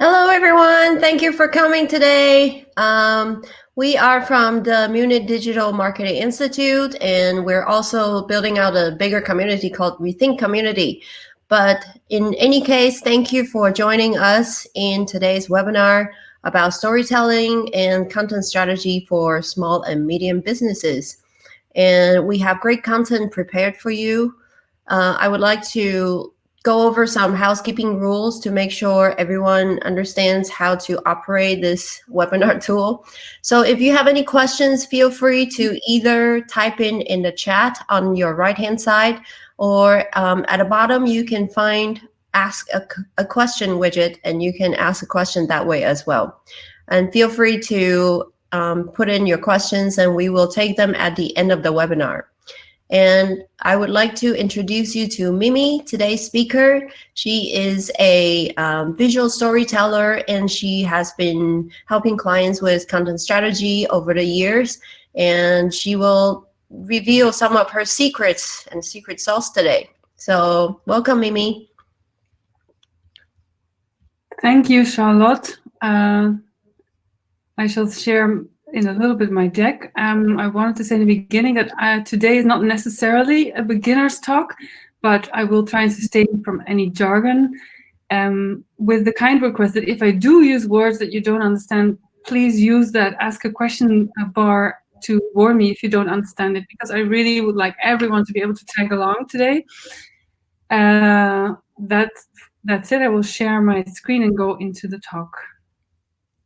Hello, everyone. Thank you for coming today. We are from the Munich Digital Marketing Institute, and we're also building out a bigger community called Rethink.Community. But in any case, thank you for joining us in today's webinar about storytelling and content strategy for small and medium businesses. And we have great content prepared for you. I would like to go over some housekeeping rules to make sure everyone understands how to operate this webinar tool. So if you have any questions, feel free to either type in the chat on your right-hand side, or at the bottom you can find ask a question widget, and you can ask a question that way as well. And feel free to put in your questions, and we will take them at the end of the webinar. And I would like to introduce you to Mimi, today's speaker. She is a visual storyteller, and she has been helping clients with content strategy over the years. And she will reveal some of her secrets and secret sauce today. So welcome, Mimi. Thank you, Charlotte. I shall share in a little bit my deck. I wanted to say in the beginning that today is not necessarily a beginner's talk, but I will try and sustain from any jargon with the kind request that if I do use words that you don't understand, please use that ask a question bar to warn me if you don't understand it, because I really would like everyone to be able to tag along today. That's it. I will share my screen and go into the talk.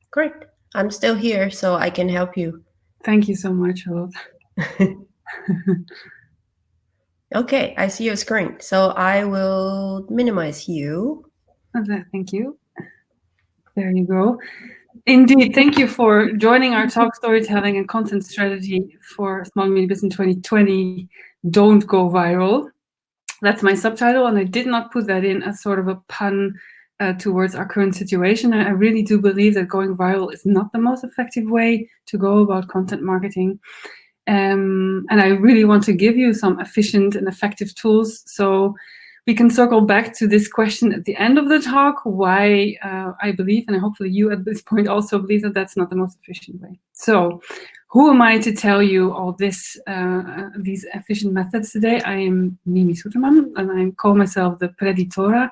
Great. I'm still here, so I can help you. Thank you so much, Charlotte. Okay, I see your screen. So I will minimize you. Thank you. There you go. Indeed, thank you for joining our talk, Storytelling and Content Strategy for Small and Medium Business 2020. Don't go viral. That's my subtitle, and I did not put that in as sort of a pun towards our current situation. I really do believe that going viral is not the most effective way to go about content marketing. And I really want to give you some efficient and effective tools so we can circle back to this question at the end of the talk, why I believe, and hopefully you at this point also believe, that that's not the most efficient way. So who am I to tell you all this, these efficient methods today? I am Mimi Soeteman, and I call myself the Preditora,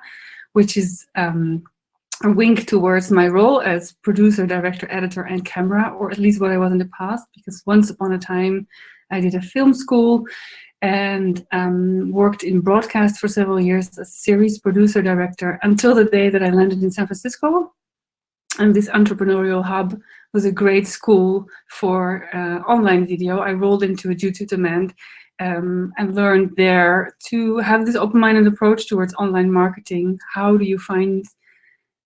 which is a wink towards my role as producer, director, editor, and camera, or at least what I was in the past, because once upon a time I did a film school and worked in broadcast for several years as series producer, director, until the day that I landed in San Francisco. And this entrepreneurial hub was a great school for online video. I rolled into it due to demand and learned there to have this open-minded approach towards online marketing. How do you find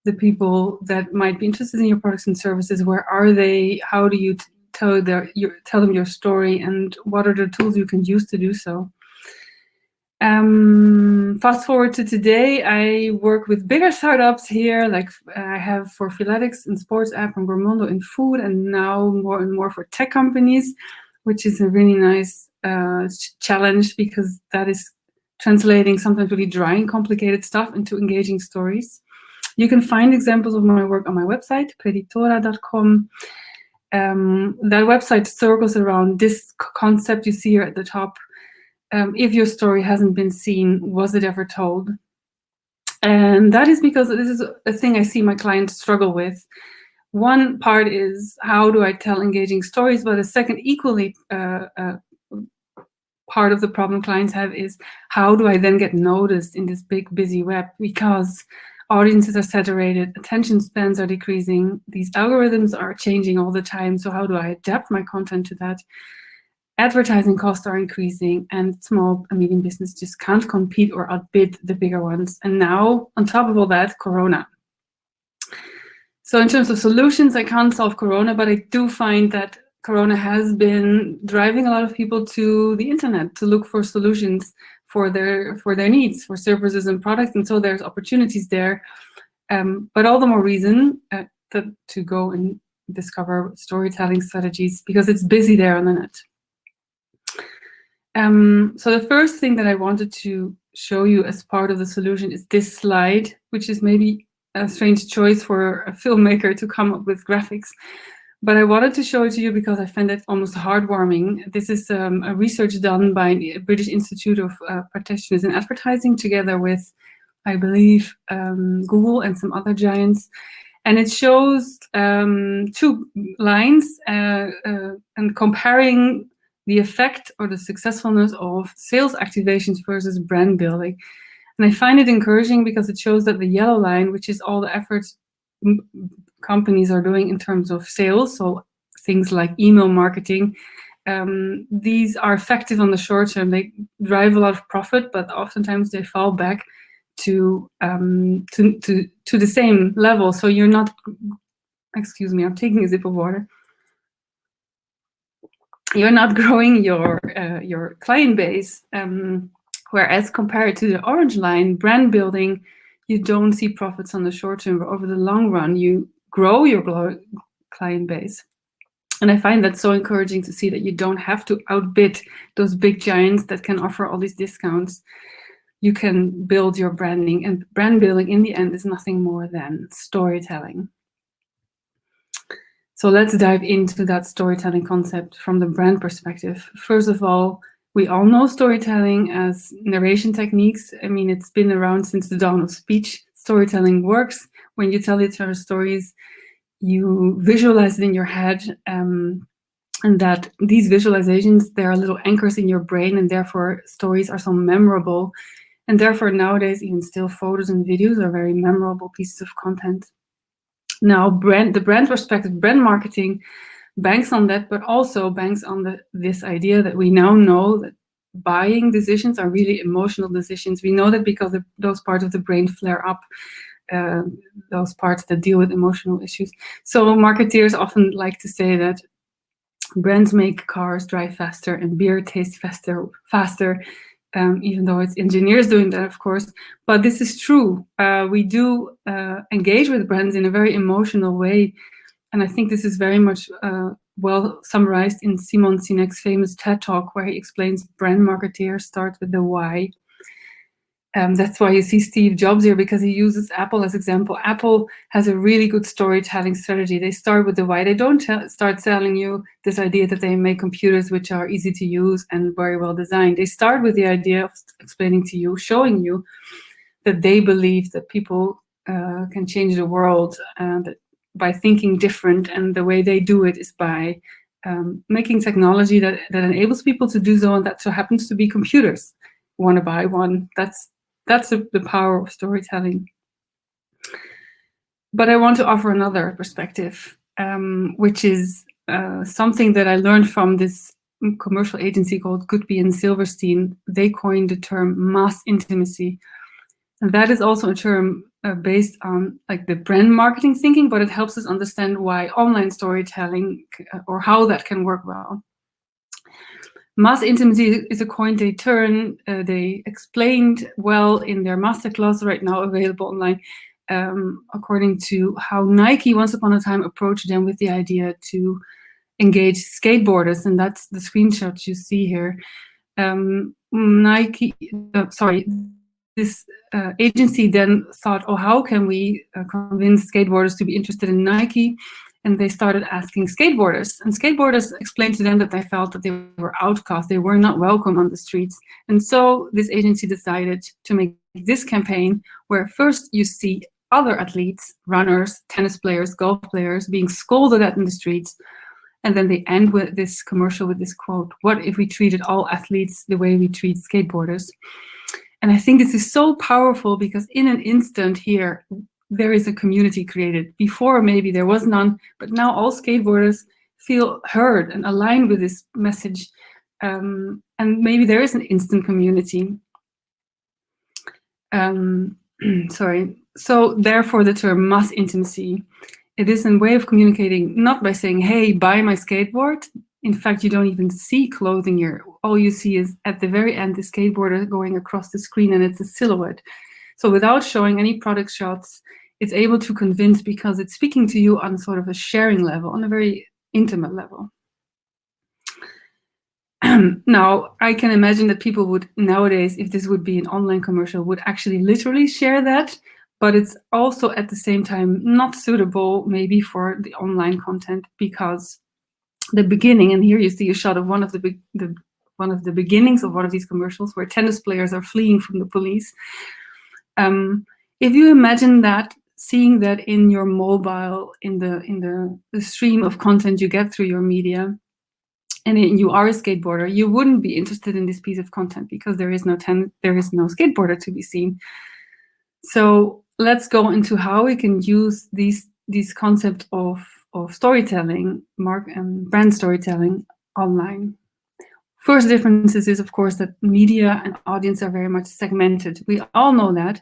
the people that might be interested in your products and services? Where are they? How do you tell them your story, and what are the tools you can use to do so? Fast forward to today, I work with bigger startups here, like I have for Philetics and Sports App and Gormondo in food, and now more and more for tech companies, which is a really nice challenge, because that is translating sometimes really dry and complicated stuff into engaging stories. You can find examples of my work on my website, preditora.com. That website circles around this concept you see here at the top. If your story hasn't been seen, was it ever told? And that is because this is a thing I see my clients struggle with. One part is, how do I tell engaging stories? But a second equally part of the problem clients have is, how do I then get noticed in this big, busy web? Because audiences are saturated, attention spans are decreasing, these algorithms are changing all the time. So how do I adapt my content to that? Advertising costs are increasing, and small and medium business just can't compete or outbid the bigger ones. And now, on top of all that, Corona. So in terms of solutions, I can't solve Corona, but I do find that Corona has been driving a lot of people to the internet to look for solutions for their needs, for services and products. And so there's opportunities there, but all the more reason to go and discover storytelling strategies, because it's busy there on the net. So the first thing that I wanted to show you as part of the solution is this slide, which is maybe a strange choice for a filmmaker to come up with graphics. But I wanted to show it to you because I find it almost heartwarming. This is a research done by the British Institute of Practitioners in Advertising, together with, I believe, Google and some other giants. And it shows 2 lines and comparing the effect or the successfulness of sales activations versus brand building. And I find it encouraging because it shows that the yellow line, which is all the efforts companies are doing in terms of sales, so things like email marketing, these are effective on the short term. They drive a lot of profit, but oftentimes they fall back to the same level. So you're not, excuse me, I'm taking a sip of water. You're not growing your client base. Whereas compared to the orange line, brand building, you don't see profits on the short term, but over the long run, you grow your client base. And I find that so encouraging to see that you don't have to outbid those big giants that can offer all these discounts. You can build your branding, and brand building in the end is nothing more than storytelling. So let's dive into that storytelling concept from the brand perspective. First of all, we all know storytelling as narration techniques. I mean, it's been around since the dawn of speech. Storytelling works. When you tell each other stories, you visualize it in your head, and that these visualizations, there are little anchors in your brain, and therefore stories are so memorable. And therefore nowadays, even still photos and videos are very memorable pieces of content. Now, the brand perspective, brand marketing banks on that, but also banks on this idea that we now know that buying decisions are really emotional decisions. We know that because those parts of the brain flare up, those parts that deal with emotional issues. So marketeers often like to say that brands make cars drive faster and beer taste faster, even though it's engineers doing that, of course. But this is true. We do engage with brands in a very emotional way. And I think this is very much well summarized in Simon Sinek's famous TED Talk, where he explains brand marketeers start with the why. That's why you see Steve Jobs here, because he uses Apple as example. Apple has a really good storytelling strategy. They start with the why. They don't start selling you this idea that they make computers which are easy to use and very well designed. They start with the idea of explaining to you, showing you that they believe that people can change the world that by thinking different, and the way they do it is by making technology that enables people to do so, and that so happens to be computers. Want to buy one? That's the power of storytelling. But I want to offer another perspective, which is something that I learned from this commercial agency called Goodby and Silverstein. They coined the term mass intimacy. And that is also a term based on like the brand marketing thinking, but it helps us understand why online storytelling or how that can work well. Mass intimacy is a coin they turn. They explained well in their masterclass right now available online, according to how Nike once upon a time approached them with the idea to engage skateboarders, and that's the screenshots you see here. This agency then thought, oh, how can we convince skateboarders to be interested in Nike? And they started asking skateboarders. And skateboarders explained to them that they felt that they were outcast. They were not welcome on the streets. And so this agency decided to make this campaign where first you see other athletes, runners, tennis players, golf players being scolded at in the streets. And then they end with this commercial with this quote, "What if we treated all athletes the way we treat skateboarders?" And I think this is so powerful because in an instant here, there is a community created. Before, maybe there was none, but now all skateboarders feel heard and aligned with this message. And maybe there is an instant community. Sorry. So therefore the term mass intimacy. It is a way of communicating, not by saying, hey, buy my skateboard. In fact, you don't even see clothing here. All you see is at the very end, the skateboarder going across the screen, and it's a silhouette. So without showing any product shots, it's able to convince because it's speaking to you on sort of a sharing level, on a very intimate level. Now, I can imagine that people would nowadays, if this would be an online commercial, would actually literally share that. but it's also at the same time not suitable maybe for the online content, because the beginning, and here you see a shot of one of the beginnings of one of these commercials where tennis players are fleeing from the police. If you imagine that, seeing that in your mobile, in the stream of content you get through your media, and you are a skateboarder, you wouldn't be interested in this piece of content because there is no skateboarder to be seen. So let's go into how we can use these concepts of storytelling, brand storytelling online. First differences is, of course, that media and audience are very much segmented. We all know that.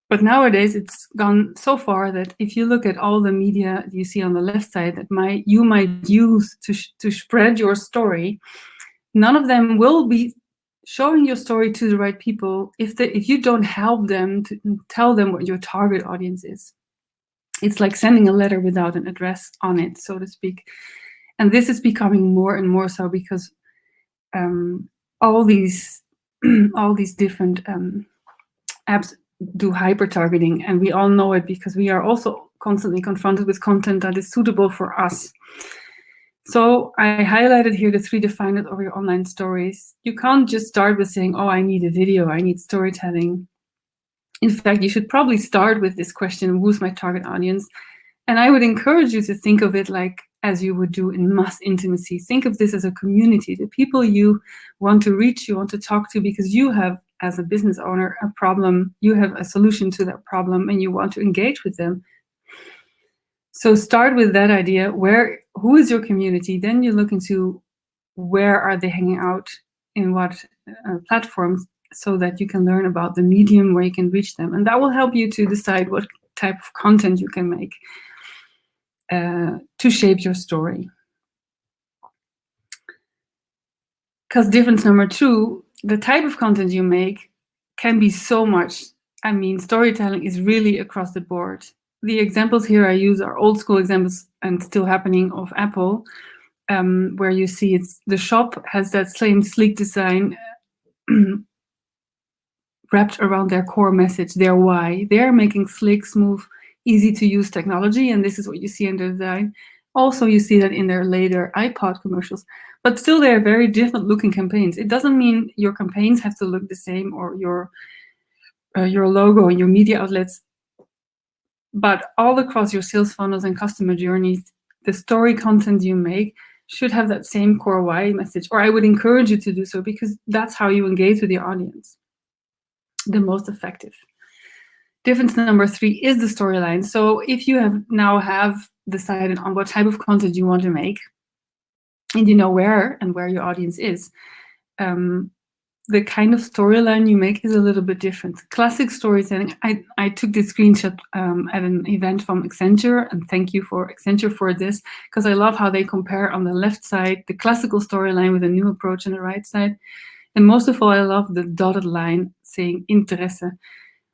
But nowadays, it's gone so far that if you look at all the media you see on the left side that you might use to spread your story, none of them will be showing your story to the right people if you don't help them to tell them what your target audience is. It's like sending a letter without an address on it, so to speak. And this is becoming more and more so because all these different apps do hyper targeting, and we all know it because we are also constantly confronted with content that is suitable for us. So I highlighted here the 3 definers of your online stories. You can't just start with saying, oh, I need a video, I need storytelling. In fact, you should probably start with this question, who's my target audience? And I would encourage you to think of it like as you would do in mass intimacy. Think of this as a community, the people you want to reach, you want to talk to, because you have, as a business owner, a problem, you have a solution to that problem, and you want to engage with them. So start with that idea, who is your community? Then you look into where are they hanging out, in what platforms, so that you can learn about the medium where you can reach them. And that will help you to decide what type of content you can make to shape your story. Because difference number 2, the type of content you make can be so much. I mean, storytelling is really across the board. The examples here I use are old school examples and still happening of Apple, where you see the shop has that same sleek design wrapped around their core message, their why. They're making slick, smooth, easy to use technology, and this is what you see in their design. Also, you see that in their later iPod commercials, but still they're very different looking campaigns. It doesn't mean your campaigns have to look the same, or your logo and your media outlets, but all across your sales funnels and customer journeys, the story content you make should have that same core why message, or I would encourage you to do so, because that's how you engage with your audience the most effective. Difference number 3 is the storyline. So if you have decided on what type of content you want to make, and you know where your audience is, the kind of storyline you make is a little bit different. Classic storytelling, I took this screenshot at an event from Accenture, and thank you for Accenture for this, because I love how they compare on the left side the classical storyline with a new approach on the right side. And most of all, I love the dotted line saying interesse,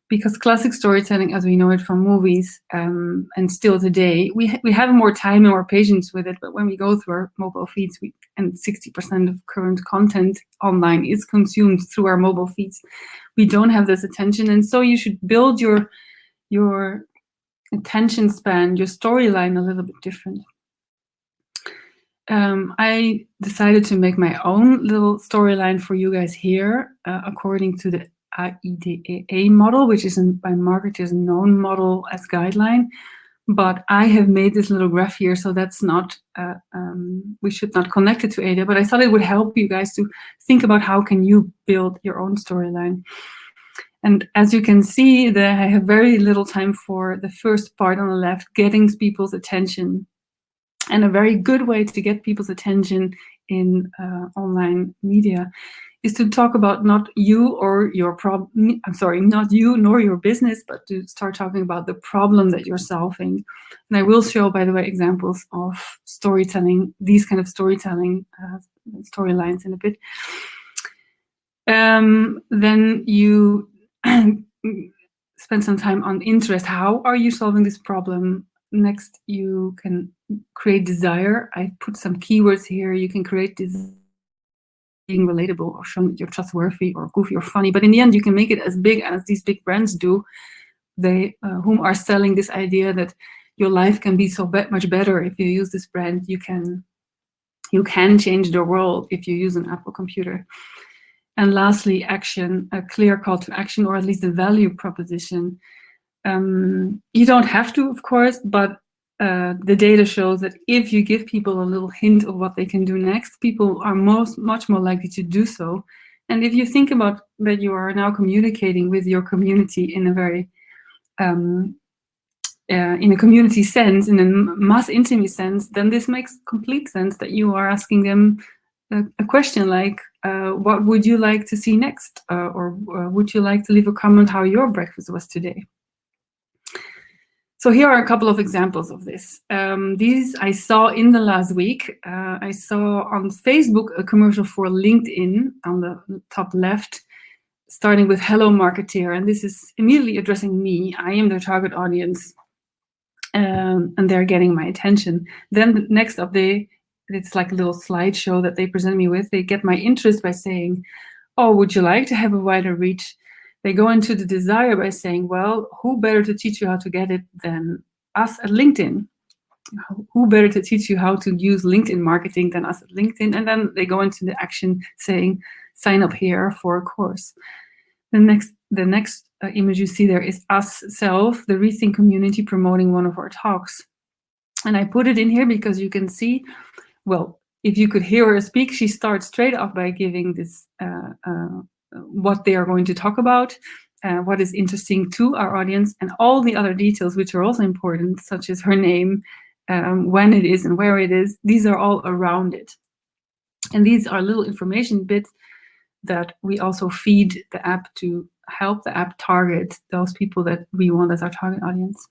because classic storytelling, as we know it from movies, and still today, we have more time and more patience with it. But when we go through our mobile feeds, and 60% of current content online is consumed through our mobile feeds, we don't have this attention. And so you should build your attention span, your storyline a little bit different. I decided to make my own little storyline for you guys here, according to the AIDA model, which is by marketers known model as guideline. But I have made this little graph here, so that's not, we should not connect it to AIDA, but I thought it would help you guys to think about how can you build your own storyline. And as you can see, I have very little time for the first part on the left, getting people's attention. And a very good way to get people's attention in online media is to talk about not you or your problem. I'm sorry, not you nor your business, but to start talking about the problem that you're solving. And I will show, by the way, examples of storytelling, these kind of storytelling storylines in a bit. Then you spend some time on interest. How are you solving this problem? Next, you can create desire. I put some keywords here. You can create desire, being relatable or showing that you're trustworthy or goofy or funny. But in the end, you can make it as big as these big brands do whom are selling this idea that your life can be so much better if you use this brand. You can change the world if you use an Apple computer. And lastly, action, a clear call to action, or at least a value proposition. You don't have to, of course, but the data shows that if you give people a little hint of what they can do next, people are much more likely to do so. And if you think about that you are now communicating with your community in a very in a community sense, in a mass intimacy sense, then this makes complete sense that you are asking them a question like, what would you like to see next? Or would you like to leave a comment how your breakfast was today? So here are a couple of examples of this. These I saw in the last week. I saw on Facebook a commercial for LinkedIn on the top left, starting with "Hello Marketeer," and this is immediately addressing me. I am their target audience, and they're getting my attention. Then next up, it's like a little slideshow that they present me with. They get my interest by saying, "Oh, would you like to have a wider reach?" They go into the desire by saying, "Well, who better to teach you how to get it than us at LinkedIn? Who better to teach you how to use LinkedIn marketing than us at LinkedIn?" And then they go into the action saying, "Sign up here for a course." The next image you see there is us self, the Rethink community, promoting one of our talks. And I put it in here because you can see, well, if you could hear her speak, she starts straight off by giving this what they are going to talk about, what is interesting to our audience, and all the other details which are also important, such as her name, when it is and where it is. These are all around it. And these are little information bits that we also feed the app to help the app target those people that we want as our target audience.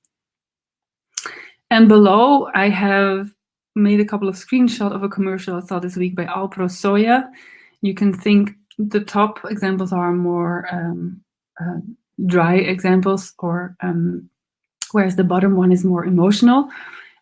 And below, I have made a couple of screenshots of a commercial I saw this week by Alpro Soya. You can think the top examples are more dry examples, or whereas the bottom one is more emotional.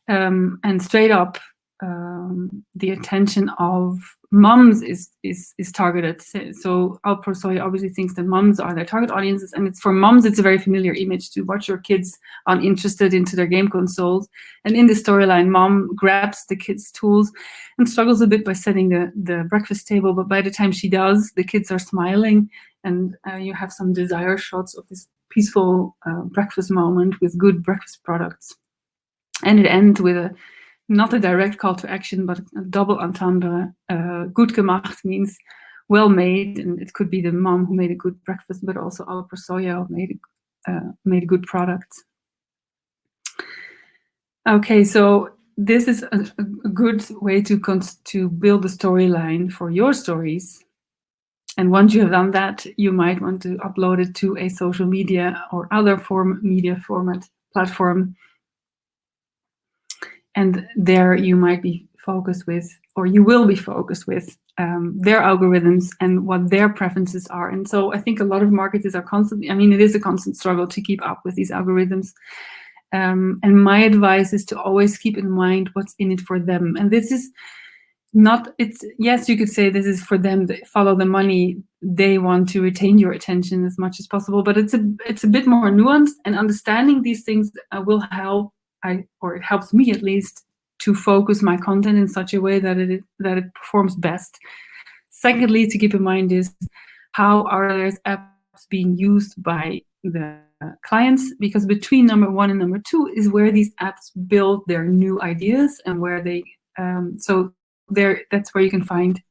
And straight up, the attention of moms is targeted. So Alpro Soya obviously thinks that moms are their target audiences, and it's for moms, it's a very familiar image to watch your kids uninterested into their game consoles. And in the storyline, mom grabs the kids' tools and struggles a bit by setting the breakfast table, but by the time she does, the kids are smiling, and you have some desire shots of this peaceful breakfast moment with good breakfast products. And it ends with not a direct call to action, but a double entendre. Gut gemacht means well made, and it could be the mom who made a good breakfast, but also Alpro Soya made a good product. Okay, so this is a good way to build a storyline for your stories. And once you have done that, you might want to upload it to a social media or other media format platform. And there you might be focused with, or you will be focused with, their algorithms and what their preferences are. And so I think a lot of marketers are constantly, it is a constant struggle to keep up with these algorithms. And my advice is to always keep in mind what's in it for them. And this is yes, you could say this is for them to follow the money. They want to retain your attention as much as possible, but it's a bit more nuanced, and understanding these things will help. Or it helps me at least to focus my content in such a way that it performs best. Secondly, to keep in mind is how are those apps being used by the clients, because between number 1 and number 2 is where these apps build their new ideas, and where they that's where you can find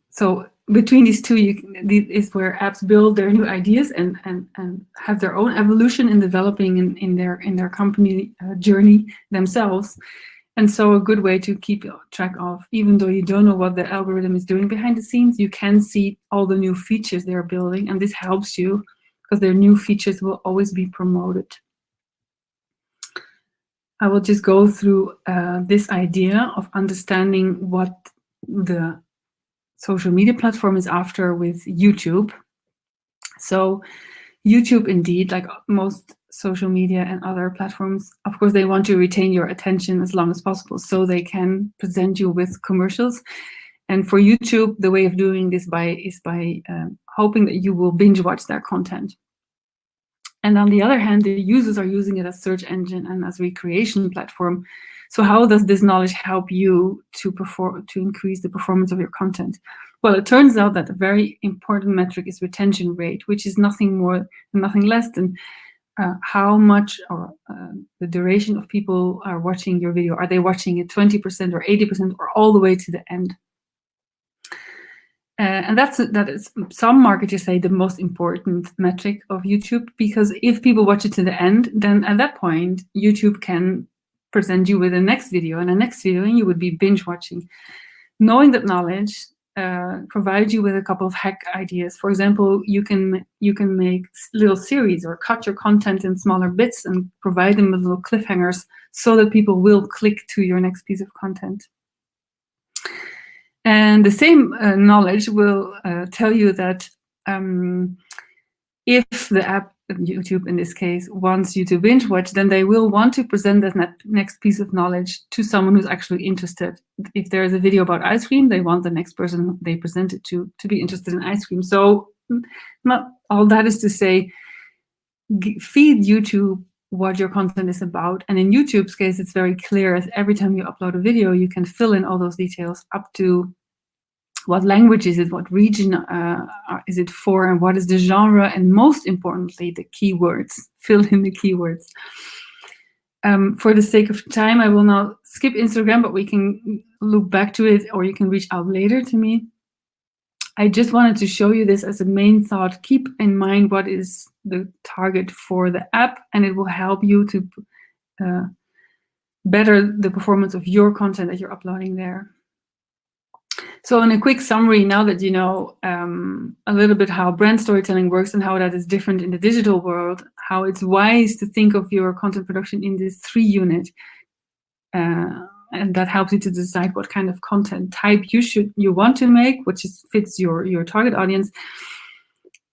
so between these two, is where apps build their new ideas and have their own evolution in developing in their company journey themselves. And so a good way to keep track of, even though you don't know what the algorithm is doing behind the scenes, you can see all the new features they're building, and this helps you because their new features will always be promoted. I will just go through this idea of understanding what the social media platform is after with YouTube. So YouTube, indeed, like most social media and other platforms, of course, they want to retain your attention as long as possible, so they can present you with commercials. And for YouTube, the way of doing this is by hoping that you will binge watch their content. And on the other hand, the users are using it as search engine and as recreation platform. So how does this knowledge help you to increase the performance of your content? Well, it turns out that a very important metric is retention rate, which is nothing more and nothing less than how much or the duration of people are watching your video. Are they watching it 20% or 80% or all the way to the end? And that is some marketers say the most important metric of YouTube, because if people watch it to the end, then at that point YouTube can present you with a next video and a next video, and you would be binge watching. Knowing that knowledge provides you with a couple of hack ideas. For example, you can make little series or cut your content in smaller bits and provide them with little cliffhangers so that people will click to your next piece of content. And the same knowledge will tell you that if the app, YouTube in this case, wants you to binge watch, then they will want to present that next piece of knowledge to someone who's actually interested. If there is a video about ice cream, they want the next person they present it to be interested in ice cream. So not all that is to say, feed YouTube what your content is about. And in YouTube's case, it's very clear, as every time you upload a video, you can fill in all those details up to what language is it, what region is it for, and what is the genre, and most importantly, the keywords. Fill in the keywords. For the sake of time, I will now skip Instagram, but we can look back to it, or you can reach out later to me. I just wanted to show you this as a main thought. Keep in mind what is the target for the app, and it will help you to better the performance of your content that you're uploading there. So in a quick summary, now that you know a little bit how brand storytelling works and how that is different in the digital world, how it's wise to think of your content production in this 3-unit, and that helps you to decide what kind of content type you want to make, which fits your target audience.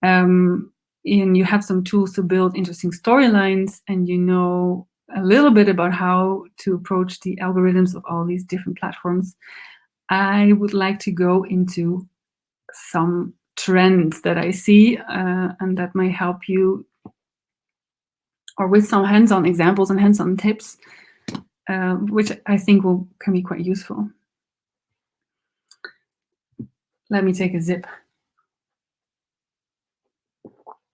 And you have some tools to build interesting storylines, and you know a little bit about how to approach the algorithms of all these different platforms. I would like to go into some trends that I see and that may help you, or with some hands-on examples and hands-on tips, which I think can be quite useful. Let me take a sip.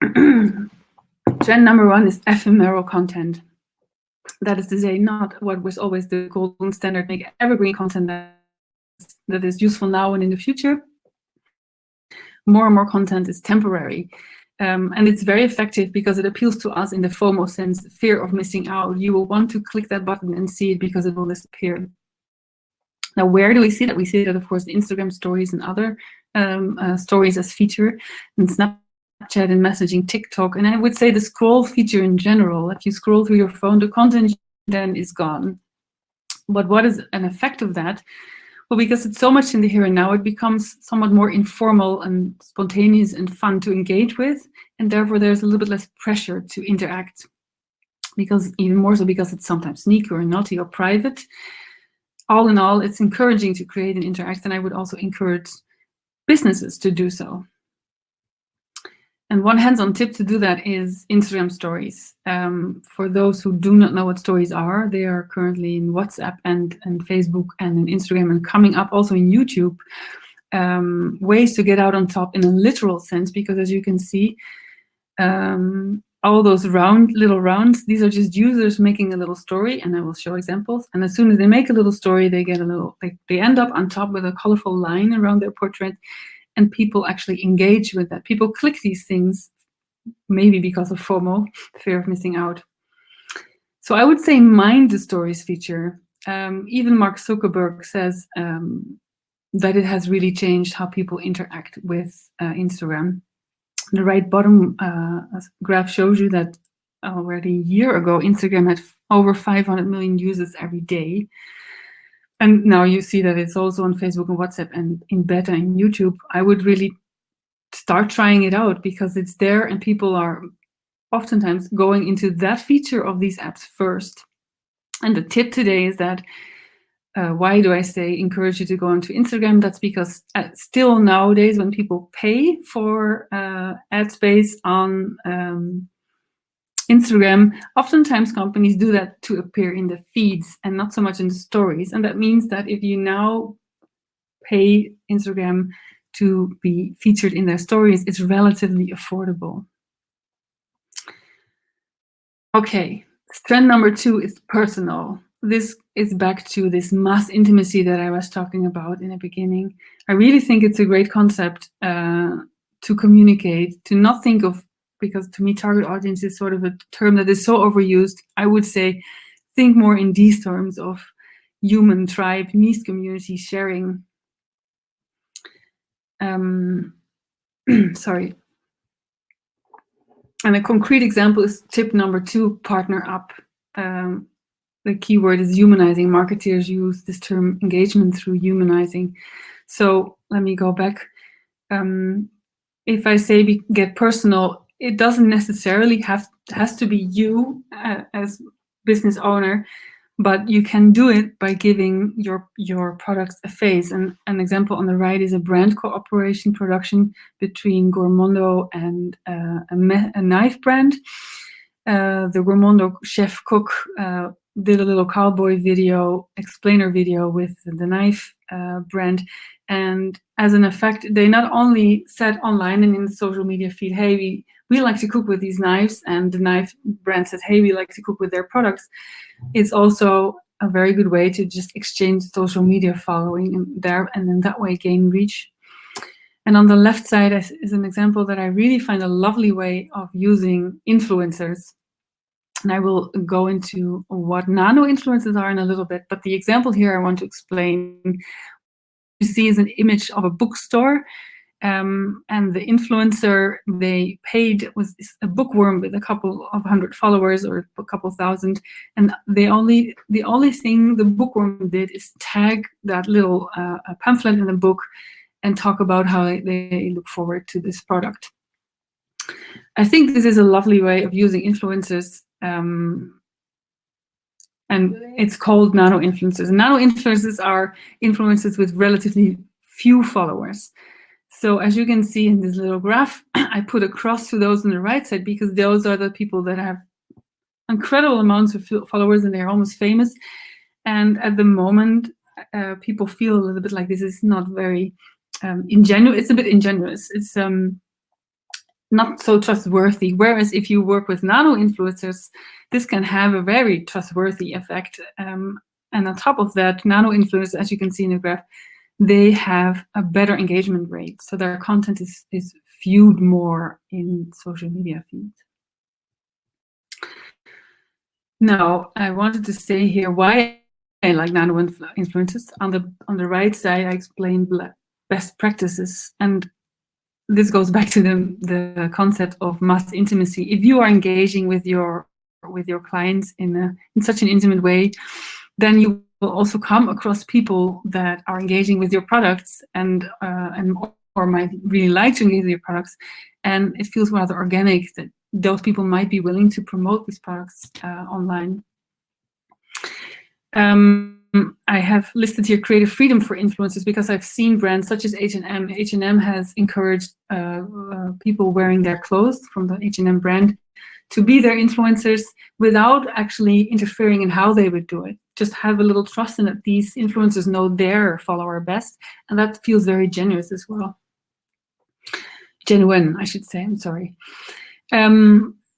Trend number 1 is ephemeral content. That is to say, not what was always the golden standard, make evergreen content that is useful now and in the future. More and more content is temporary. And it's very effective because it appeals to us in the FOMO sense, fear of missing out. You will want to click that button and see it because it will disappear. Now, where do we see that? We see that, of course, Instagram stories and other stories as feature, and Snapchat and messaging, TikTok. And I would say the scroll feature in general. If you scroll through your phone, the content then is gone. But what is an effect of that? Well, because it's so much in the here and now, it becomes somewhat more informal and spontaneous and fun to engage with, and therefore there's a little bit less pressure to interact, because even more so because it's sometimes sneaky or naughty or private. All in all, it's encouraging to create and interact, and I would also encourage businesses to do so. And one hands-on tip to do that is Instagram stories. For those who do not know what stories are, they are currently in WhatsApp and Facebook and in Instagram, and coming up also in YouTube. Ways to get out on top in a literal sense, because as you can see, all those little rounds, these are just users making a little story, and I will show examples. And as soon as they make a little story, they get they end up on top with a colorful line around their portrait. And people actually engage with that. People click these things, maybe because of FOMO, fear of missing out. So I would say mind the stories feature. Even Mark Zuckerberg says that it has really changed how people interact with Instagram. The right bottom graph shows you that already a year ago, Instagram had over 500 million users every day. And now you see that it's also on Facebook and WhatsApp and in beta and YouTube. I would really start trying it out because it's there and people are oftentimes going into that feature of these apps first. And the tip today is that Why do I say encourage you to go onto Instagram? That's because still nowadays, when people pay for ad space on Instagram, oftentimes companies do that to appear in the feeds and not so much in the stories. And that means that if you now pay Instagram to be featured in their stories, it's relatively affordable. Okay, trend number 2 is personal. This is back to this mass intimacy that I was talking about in the beginning. I really think it's a great concept to communicate, to not think of, because to me target audience is sort of a term that is so overused. I would say think more in these terms of human, tribe, niche community sharing. Sorry. And a concrete example is tip number 2, partner up. The keyword is humanizing. Marketers use this term engagement through humanizing. So let me go back. If I say get personal, it doesn't necessarily has to be you as business owner, but you can do it by giving your products a face. And an example on the right is a brand cooperation production between Gourmando and a knife brand. The Gourmando chef cook did a little cowboy video, explainer video with the knife brand. And as an effect, they not only said online and in the social media feed, hey, we like to cook with these knives, and the knife brand says, hey, we like to cook with their products. It's also a very good way to just exchange social media following and in that way gain reach. And on the left side is an example that I really find a lovely way of using influencers. And I will go into what nano influencers are in a little bit, but the example here I want to explain, you see is an image of a bookstore, and the influencer they paid was a bookworm with a couple of 100 followers or a couple thousand, and the only thing the bookworm did is tag that little pamphlet in the book and talk about how they look forward to this product. I think this is a lovely way of using influencers, and it's called nano influencers. Nano influencers are influencers with relatively few followers. So as you can see in this little graph, I put a cross to those on the right side because those are the people that have incredible amounts of followers and they're almost famous. And at the moment, people feel a little bit like this is not very ingenuous. It's a bit ingenuous. It's not so trustworthy. Whereas if you work with nano influencers, this can have a very trustworthy effect. And on top of that, nano influencers, as you can see in the graph, they have a better engagement rate. So their content is viewed more in social media feeds. Now, I wanted to say here why I like nano influencers. On the right side, I explained best practices, and this goes back to the concept of mass intimacy. If you are engaging with your clients in such an intimate way, then you will also come across people that are engaging with your products and or might really like to engage with your products, and it feels rather organic that those people might be willing to promote these products online. I have listed here creative freedom for influencers because I've seen brands such as H&M. H&M has encouraged people wearing their clothes from the H&M brand to be their influencers without actually interfering in how they would do it. Just have a little trust in that these influencers know their follower best, and that feels very generous as well. Genuine, I should say, I'm sorry.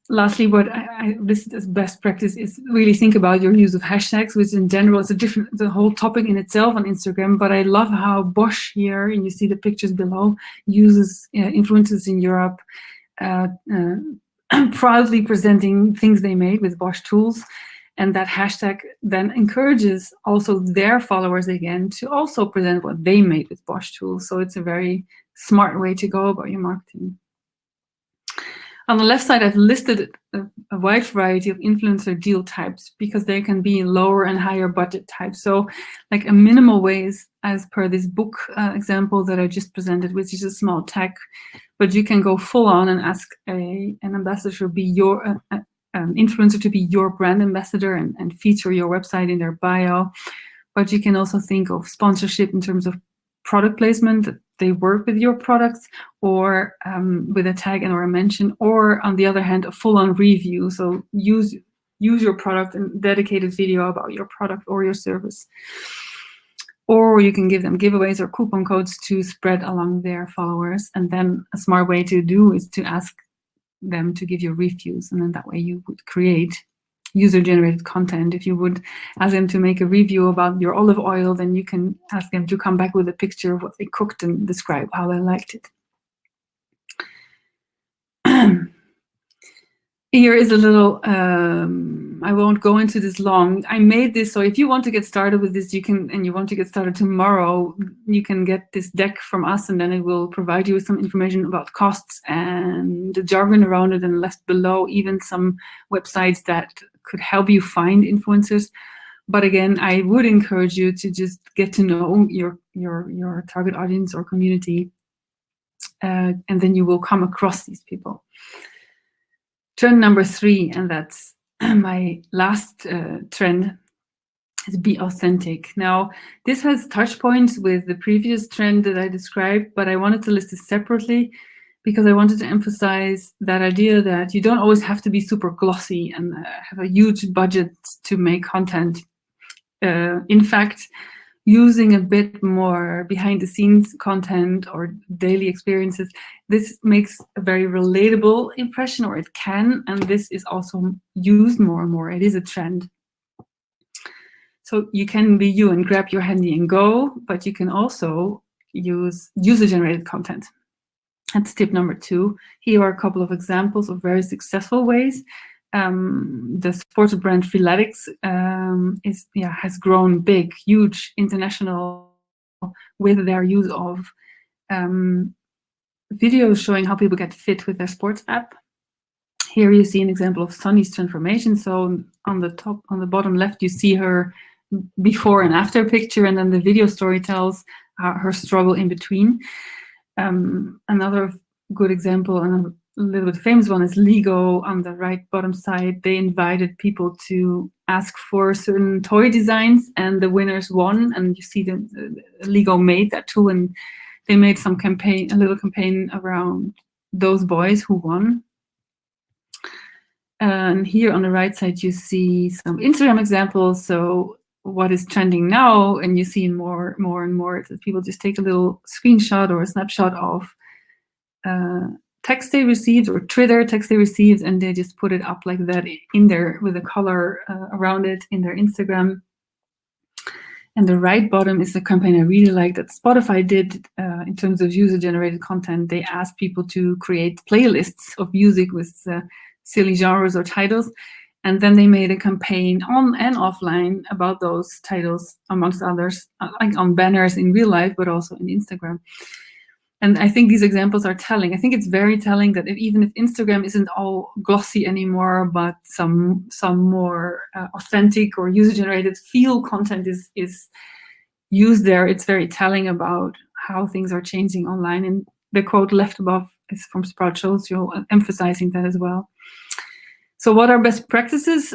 Lastly, what I listed as best practice is really think about your use of hashtags, which in general is the whole topic in itself on Instagram. But I love how Bosch here, and you see the pictures below, uses influencers in Europe, proudly presenting things they made with Bosch tools. And that hashtag then encourages also their followers again to also present what they made with Bosch tools. So it's a very smart way to go about your marketing. On the left side, I've listed a wide variety of influencer deal types because there can be lower and higher budget types. So like a minimal way is as per this book example that I just presented, which is a small tag, but you can go full on and ask an ambassador to be your influencer to be your brand ambassador and feature your website in their bio. but you can also think of sponsorship in terms of product placement, that they work with your products, or with a tag and or a mention, or on the other hand, a full-on review. So use your product and dedicated video about your product or your service. Or you can give them giveaways or coupon codes to spread along their followers. And then a smart way to do is to ask them to give you reviews. And then that way you would create user-generated content. If you would ask them to make a review about your olive oil, then you can ask them to come back with a picture of what they cooked and describe how they liked it. Here is a little, I won't go into this long. I made this so if you want to get started with this, you can, and you want to get started tomorrow, you can get this deck from us, and then it will provide you with some information about costs and the jargon around it, and left below even some websites that could help you find influencers. But again, I would encourage you to just get to know your target audience or community, and then you will come across these people. Trend number 3, and that's my last trend, is be authentic. Now, this has touch points with the previous trend that I described, but I wanted to list this separately because I wanted to emphasize that idea that you don't always have to be super glossy and have a huge budget to make content. In fact, using a bit more behind the scenes content or daily experiences, this makes a very relatable impression, or it can, and this is also used more and more. It is a trend. So you can be you and grab your handy and go, but you can also use user-generated content. That's tip number 2. Here are a couple of examples of very successful ways. The sports brand Freeletics has grown big, huge, international, with their use of videos showing how people get fit with their sports app. Here you see an example of Sunny's transformation. So on the bottom left, you see her before and after picture, and then the video story tells her struggle in between. Another good example, and a little bit famous one, is Lego. On the right bottom side, they invited people to ask for certain toy designs, and the winners won. And you see the Lego made that too, and they made some campaign, a little campaign around those boys who won. And here on the right side, you see some Instagram examples. So what is trending now, and you see more and more, that people just take a little screenshot or a snapshot of text they received, or Twitter text they received, and they just put it up like that in there with a color around it in their Instagram. And the right bottom is the campaign I really like that Spotify did in terms of user-generated content. They asked people to create playlists of music with silly genres or titles, and then they made a campaign on and offline about those titles, amongst others, like on banners in real life, but also in Instagram. And I think these examples are telling. I think it's very telling that even if Instagram isn't all glossy anymore, but some more authentic or user-generated feel content is used there, it's very telling about how things are changing online. And the quote left above is from Sprout Social, emphasizing that as well. So what are best practices?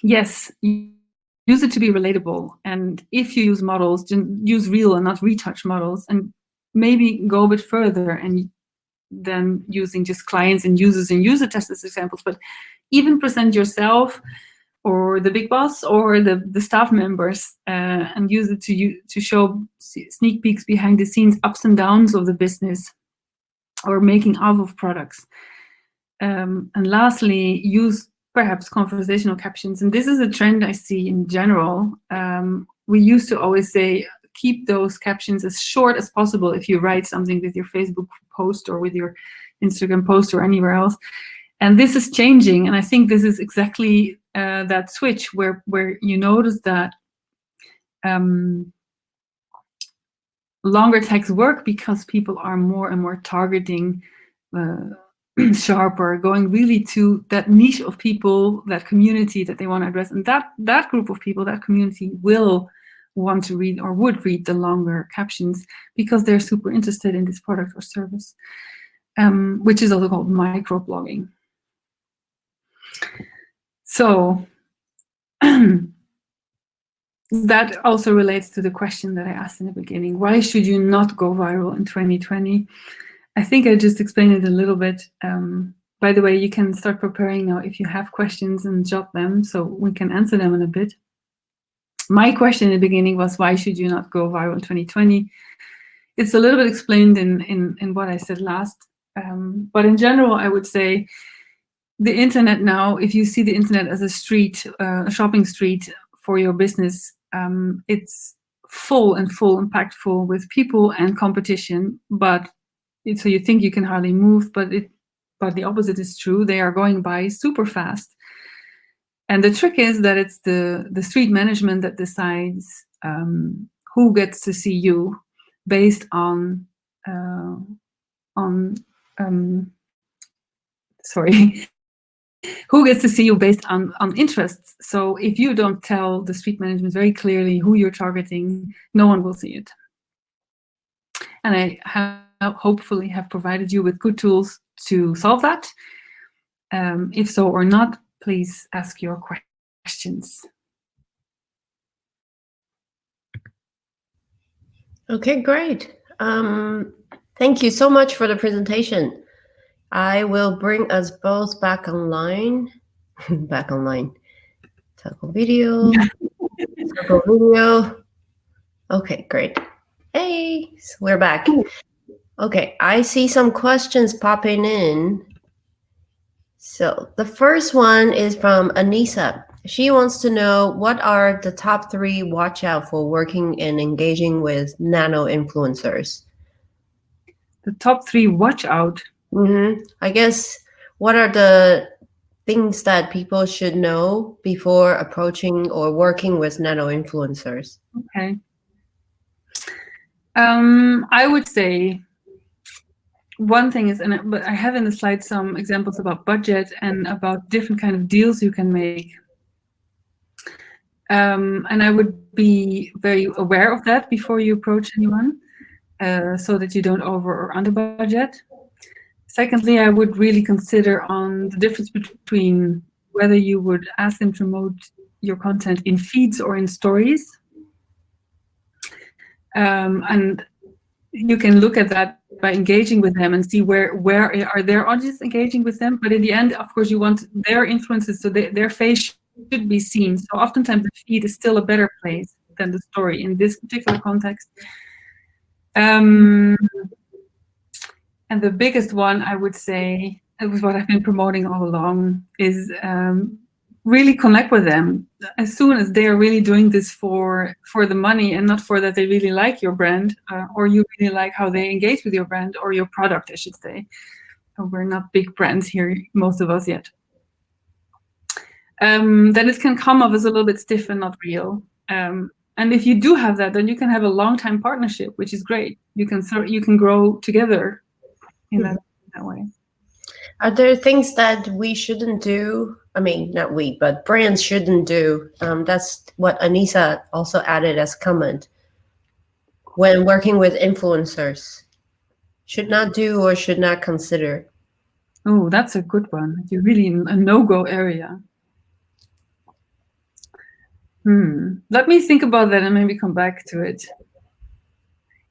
Yes, use it to be relatable. And if you use models, use real and not retouch models, and maybe go a bit further and then using just clients and users and user tests as examples, but even present yourself or the big boss or the staff members and use it to show sneak peeks behind the scenes, ups and downs of the business or making of products. And lastly, use perhaps conversational captions. And this is a trend I see in general. We used to always say, keep those captions as short as possible if you write something with your Facebook post or with your Instagram post or anywhere else. And this is changing. And I think this is exactly that switch where you notice that longer text work because people are more and more targeting sharper, going really to that niche of people, that community that they want to address. And that group of people, that community will want to read or would read the longer captions because they're super interested in this product or service, which is also called microblogging. So that also relates to the question that I asked in the beginning. Why should you not go viral in 2020? I think I just explained it a little bit. By the way, you can start preparing now if you have questions and jot them so we can answer them in a bit. My question in the beginning was, why should you not go viral in 2020? It's a little bit explained in what I said last. But in general, I would say the internet now, if you see the internet as a street, a shopping street for your business, it's full and impactful with people and competition. But so you think you can hardly move, but the opposite is true. They are going by super fast. And the trick is that it's the street management that decides who gets to see you based on who gets to see you based on interests. So if you don't tell the street management very clearly who you're targeting, no one will see it. And I have hopefully have provided you with good tools to solve that. If so or not, please ask your questions. Okay, great. Thank you so much for the presentation. I will bring us both back online. Back online. Circle video. Circle video. Okay, great. Hey, so we're back. Okay, I see some questions popping in. So the first one is from Anissa. She wants to know, what are the top 3 watch out for working and engaging with nano influencers? The top 3 watch out? I guess, what are the things that people should know before approaching or working with nano influencers? Okay. I would say one thing is, but I have in the slide some examples about budget and about different kind of deals you can make. And I would be very aware of that before you approach anyone, so that you don't over or under budget. Secondly, I would really consider on the difference between whether you would ask them to promote your content in feeds or in stories. And you can look at that by engaging with them and see where are their audience engaging with them. But in the end, of course, you want their influences, so their face should be seen. So oftentimes the feed is still a better place than the story in this particular context. And the biggest one, I would say, it was what I've been promoting all along, is really connect with them as soon as they are really doing this for the money and not for that they really like your brand, or you really like how they engage with your brand or your product, I should say. We're not big brands here, most of us yet. Then it can come off as a little bit stiff and not real. And if you do have that, then you can have a long-time partnership, which is great. You can grow together in that way. Are there things that we shouldn't do? I mean, not we, but brands shouldn't do. That's what Anissa also added as comment. When working with influencers, should not do or should not consider. Oh, that's a good one. You're really in a no-go area. Let me think about that and maybe come back to it.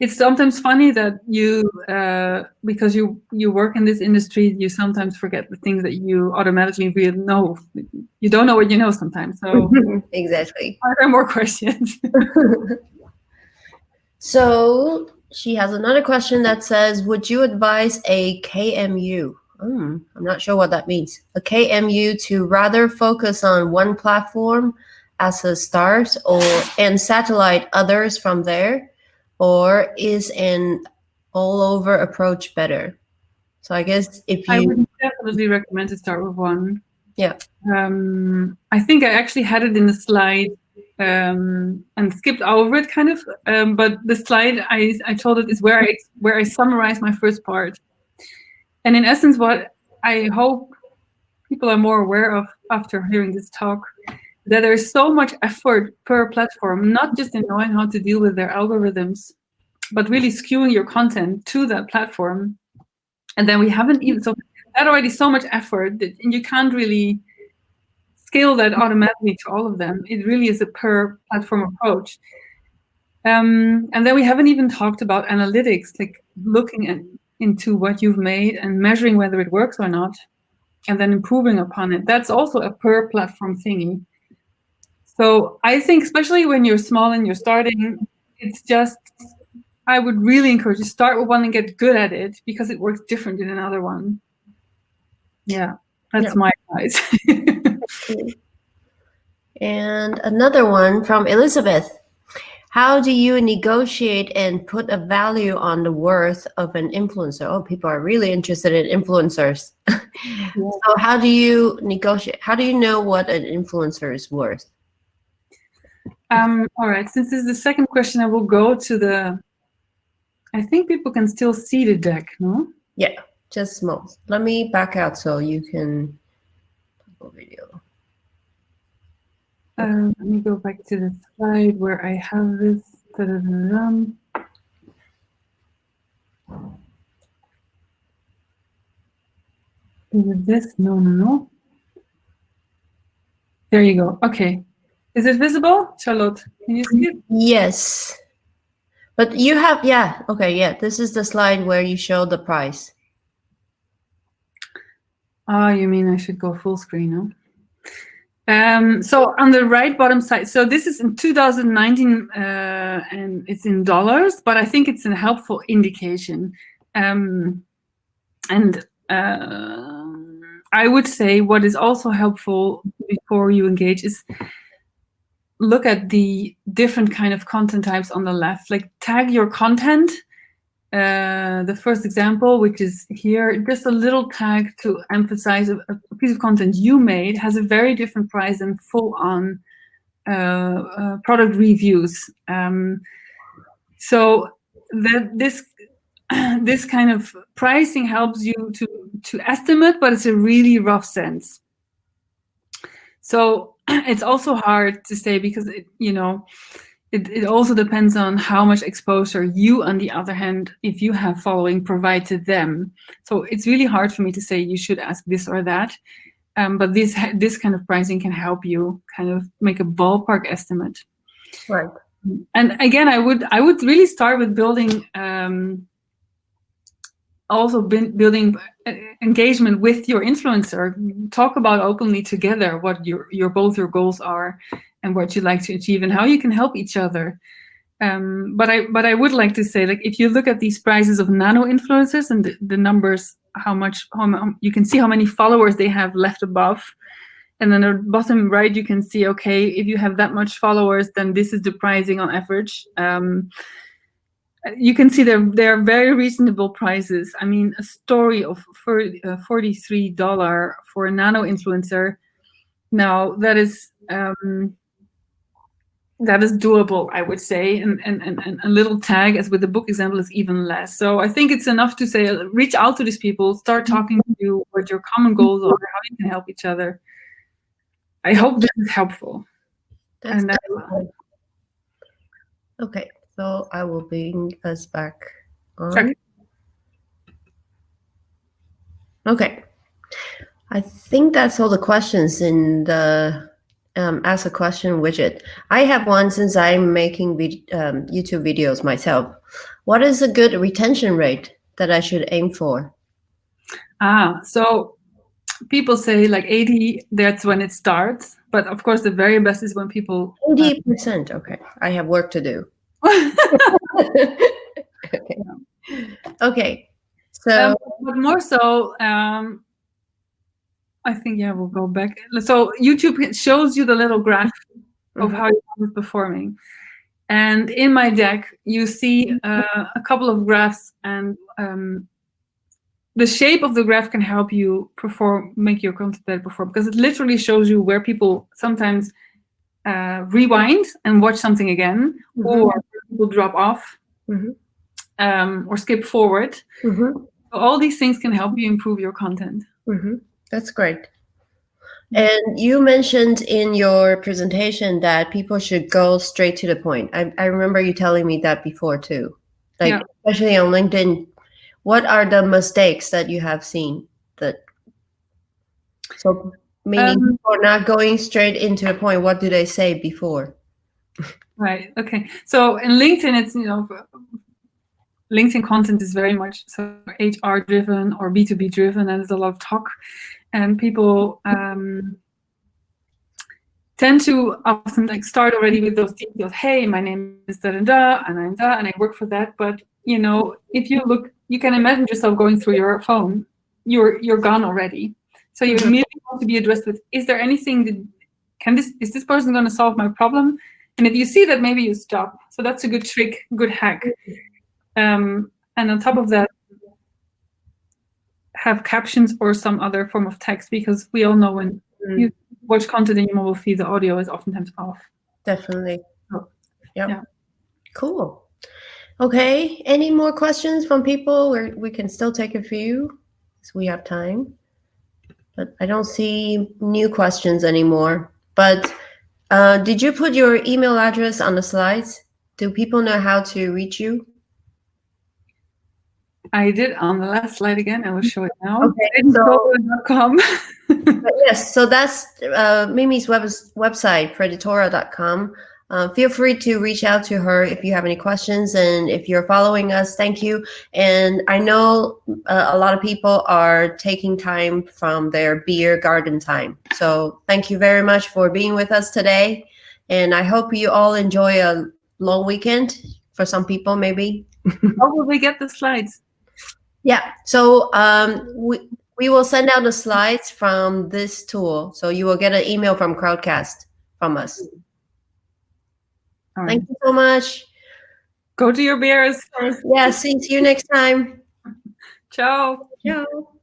It's sometimes funny that you, because you work in this industry, you sometimes forget the things that you automatically really know. You don't know what you know sometimes. So exactly. Are there more questions? So she has another question that says, would you advise a KMU? I'm not sure what that means. A KMU to rather focus on one platform as a start and satellite others from there? Or is an all-over approach better? So I guess if you... I would definitely recommend to start with one. Yeah. I think I actually had it in the slide and skipped over it kind of. But the slide I told it is where I summarize my first part. And in essence, what I hope people are more aware of after hearing this talk, that there's so much effort per platform, not just in knowing how to deal with their algorithms, but really skewing your content to that platform. And then we haven't even, so that already so much effort that you can't really scale that automatically to all of them. It really is a per platform approach. And then we haven't even talked about analytics, like looking into what you've made and measuring whether it works or not, and then improving upon it. That's also a per platform thingy. So I think, especially when you're small and you're starting, it's just, I would really encourage you to start with one and get good at it, because it works different in another one. Yeah, that's my advice. And another one from Elizabeth. How do you negotiate and put a value on the worth of an influencer? Oh, people are really interested in influencers. So how do you negotiate? How do you know what an influencer is worth? All right, since this is the second question, I will go to the, I think people can still see the deck, no? Yeah, just small. Let me back out so you can video. Let me go back to the slide where I have this. Is it this? No. There you go. Okay. Is it visible, Charlotte? Can you see it? Yes. But you have, yeah, okay, yeah. This is the slide where you show the price. Oh, you mean I should go full screen, no? So on the right bottom side, so this is in 2019 and it's in dollars, but I think it's a helpful indication. I would say what is also helpful before you engage is look at the different kind of content types on the left, like tag your content. The first example, which is here, just a little tag to emphasize a piece of content you made has a very different price than full-on product reviews. So that this kind of pricing helps you to estimate, but it's a really rough sense. So it's also hard to say, because it also depends on how much exposure you, on the other hand, if you have following, provide to them. So it's really hard for me to say you should ask this or that. But this kind of pricing can help you kind of make a ballpark estimate. Right. And again, I would really start with building building engagement with your influencer. Talk about openly together what your goals are, and what you'd like to achieve, and how you can help each other. But I would like to say, like, if you look at these prices of nano influencers and the numbers, how you can see how many followers they have left above, and then at the bottom right you can see, okay, if you have that much followers, then this is the pricing on average. You can see they're very reasonable prices. I mean, a story of $43 for a nano influencer. Now that is doable, I would say, and a little tag, as with the book example, is even less. So I think it's enough to say, reach out to these people, start talking to you, what your common goals are, how you can help each other. I hope this is helpful. That's good. Okay, so I will bring us back on. Okay. I think that's all the questions in the ask a question widget. I have one, since I'm making YouTube videos myself. What is a good retention rate that I should aim for? So people say like 80, that's when it starts. But of course, the very best is when people... 80%, okay. I have work to do. Okay. Okay. So... but more so... I think, yeah, we'll go back. So YouTube shows you the little graph of how you're performing. And in my deck, you see a couple of graphs, and the shape of the graph can help you make your content better perform, because it literally shows you where people sometimes rewind and watch something again, or people drop off, or skip forward. So all these things can help you improve your content. That's great. And you mentioned in your presentation that people should go straight to the point. I remember you telling me that before too. Like, especially on LinkedIn, what are the mistakes that you have seen? So Meaning, or not going straight into the point. What do they say before? Right. Okay. So in LinkedIn, it's LinkedIn content is very much so HR driven or B2B driven, and there's a lot of talk, and people tend to often start already with those details. Hey, my name is da and I work for that. But if you look, you can imagine yourself going through your phone. You're gone already. So you immediately want to be addressed with: is there anything that is this person going to solve my problem? And if you see that, maybe you stop. So that's a good trick, good hack. And on top of that, have captions or some other form of text, because we all know when you watch content in your mobile feed, the audio is oftentimes off. Definitely. So, yeah. Cool. Okay. Any more questions from people? We can still take a few, so we have time. But I don't see new questions anymore. But did you put your email address on the slides? Do people know how to reach you? I did on the last slide again. I will show it now. Okay, Editora.com. Yes, so that's Mimi's website, Preditora.com. Feel free to reach out to her if you have any questions, and if you're following us, thank you. And I know a lot of people are taking time from their beer garden time. So thank you very much for being with us today. And I hope you all enjoy a long weekend for some people, maybe. How will we get the slides? Yeah, so we will send out the slides from this tool. So you will get an email from Crowdcast from us. All right. Thank you so much. Go to your beers. Yeah, see you next time. Ciao. Ciao.